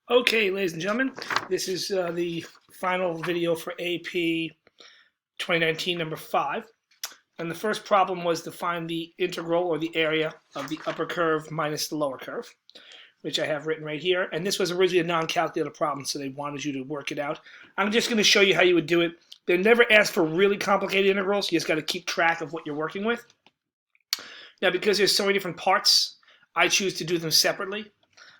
Okay, ladies and gentlemen, this is the final video for AP 2019 number 5. And the first problem was to find the integral or the area of the upper curve minus the lower curve, which I have written right here. And this was originally a non-calculator problem, so they wanted you to work it out. I'm just going to show you how you would do it. They never ask for really complicated integrals. You just got to keep track of what you're working with. Now, because there's so many different parts, I choose to do them separately.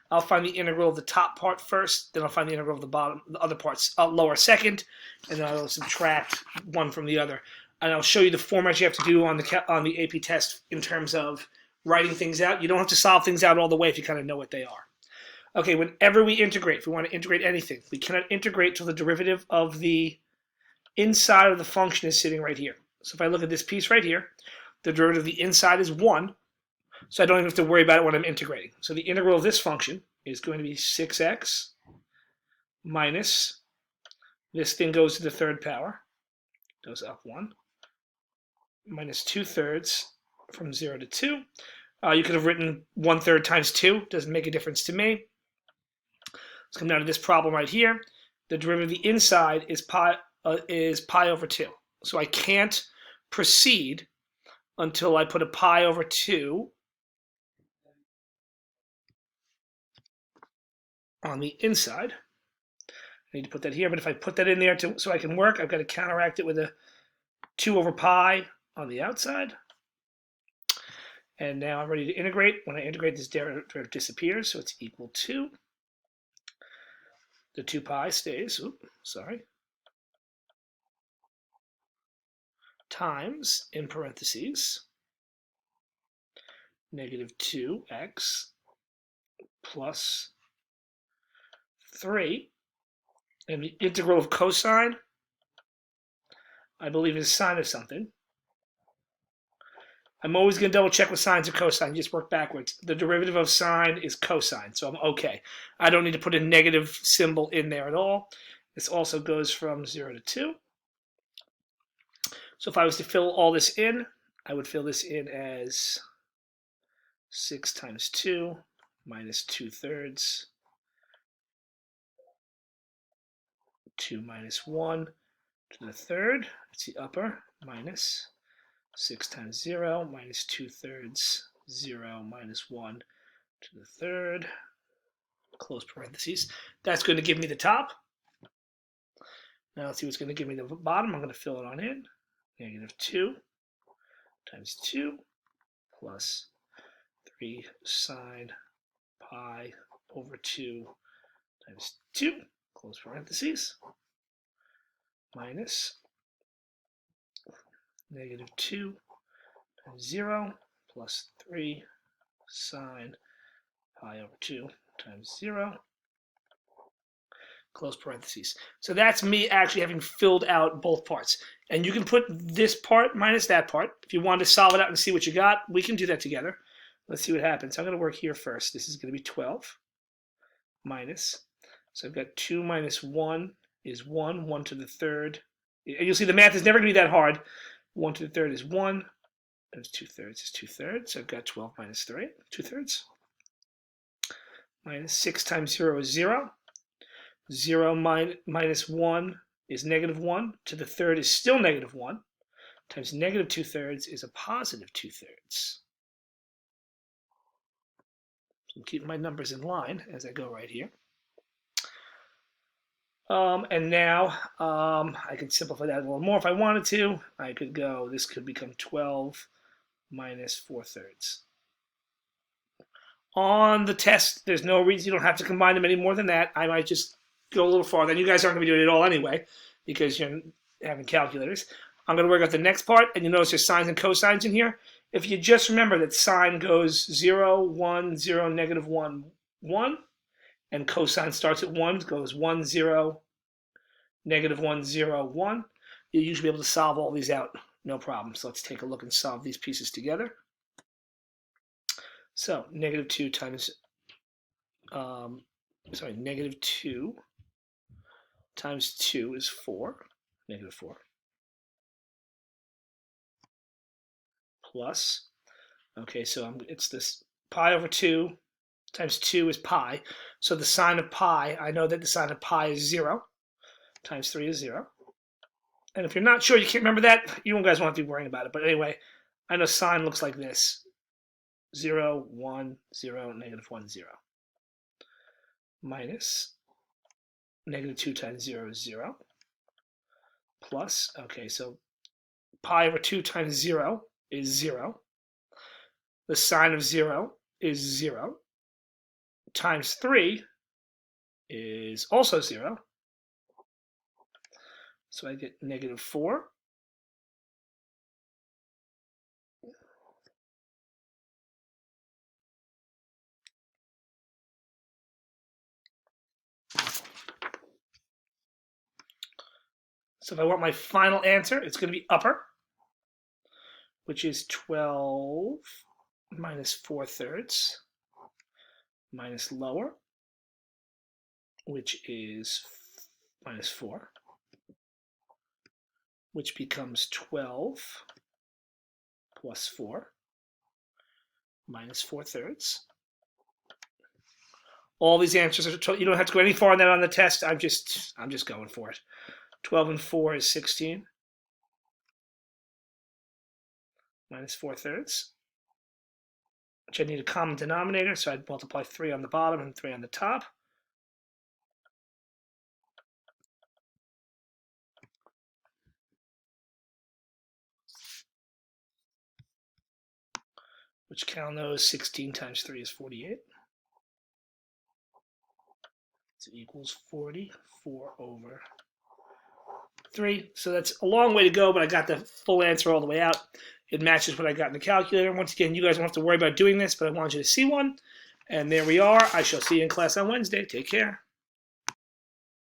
I'll find the integral of the top part first, then I'll find the integral of the other parts lower second, and then I'll subtract one from the other. And I'll show you the format you have to do on the AP test in terms of writing things out. You don't have to solve things out all the way if you kind of know what they are. Okay, whenever we integrate, if we want to integrate anything, we cannot integrate till the derivative of the inside of the function is sitting right here. So if I look at this piece right here, the derivative of the inside is 1. So I don't even have to worry about it when I'm integrating. So the integral of this function is going to be 6x minus, this thing goes to the third power, goes up 1, minus 2/3 from 0 to 2. You could have written 1/3 times 2. Doesn't make a difference to me. Let's come down to this problem right here. The derivative of the inside is pi over 2. So I can't proceed until I put a pi over 2 on the inside. I need to put that here, but if I put that in there so I can work, I've got to counteract it with a 2 over pi on the outside. And now I'm ready to integrate. When I integrate, this derivative disappears, so it's equal to, the 2 pi stays, times, in parentheses, negative 2x plus 3, and the integral of cosine, I believe, is sine of something. I'm always going to double check with sines or cosine. Just work backwards. The derivative of sine is cosine, so I'm okay. I don't need to put a negative symbol in there at all. This also goes from 0 to 2. So if I was to fill all this in, I would fill this in as 6 times 2 minus 2/3, 2 minus 1 to the third, that's the upper, minus 6 times 0 minus 2/3, 0 minus 1 to the third, close parentheses. That's going to give me the top. Now let's see what's going to give me the bottom. I'm going to fill it on in. Negative 2 times 2 plus 3 sine pi over 2 times 2, close parentheses, minus negative 2 times 0 plus 3 sine pi over 2 times 0, close parentheses. So that's me actually having filled out both parts. And you can put this part minus that part. If you want to solve it out and see what you got, we can do that together. Let's see what happens. I'm going to work here first. This is going to be 12 minus. So I've got 2 minus 1 is 1. 1 to the third. You'll see the math is never going to be that hard. 1 to the third is 1. Times 2/3 is 2/3. So I've got 12 minus 3, 2/3. Minus 6 times 0 is 0. 0 minus 1 is negative 1. To the third is still negative 1. Times negative 2/3 is a positive 2/3. So I'm keeping my numbers in line as I go right here. And now I can simplify that a little more if I wanted to. I could go, this could become 12 minus 4/3. On the test, there's no reason you don't have to combine them any more than that. I might just go a little farther. And you guys aren't going to be doing it all anyway because you're having calculators. I'm going to work out the next part, and you notice there's sines and cosines in here. If you just remember that sine goes 0, 1, 0, negative 1, 1, and cosine starts at 1, goes 1, 0, negative 1, 0, 1, you'll usually be able to solve all these out, no problem. So let's take a look and solve these pieces together. So negative 2 times, negative 2 times 2 is 4, negative 4, plus, okay, so it's this pi over 2 times 2 is pi. So the sine of pi, I know that the sine of pi is 0, times 3 is 0. And if you're not sure, you can't remember that, you guys won't have to be worrying about it. But anyway, I know sine looks like this. 0, 1, 0, negative 1, 0. Minus negative 2 times 0 is 0. Plus, okay, so pi over 2 times 0 is 0. The sine of 0 is 0. Times 3 is also 0. So I get negative 4. So if I want my final answer, it's going to be upper, which is 12 minus 4/3, minus lower, which is minus 4, which becomes 12 plus 4, minus 4/3. All these answers are, you don't have to go any farther than that on the test. I'm just going for it. 12 and 4 is 16. Minus 4/3. Which I need a common denominator, so I'd multiply 3 on the bottom and 3 on the top. Which count those, 16 times 3 is 48. So equals 44 over 3. So that's a long way to go, but I got the full answer all the way out. It matches what I got in the calculator. Once again, you guys don't have to worry about doing this, but I wanted you to see one. And there we are. I shall see you in class on Wednesday. Take care.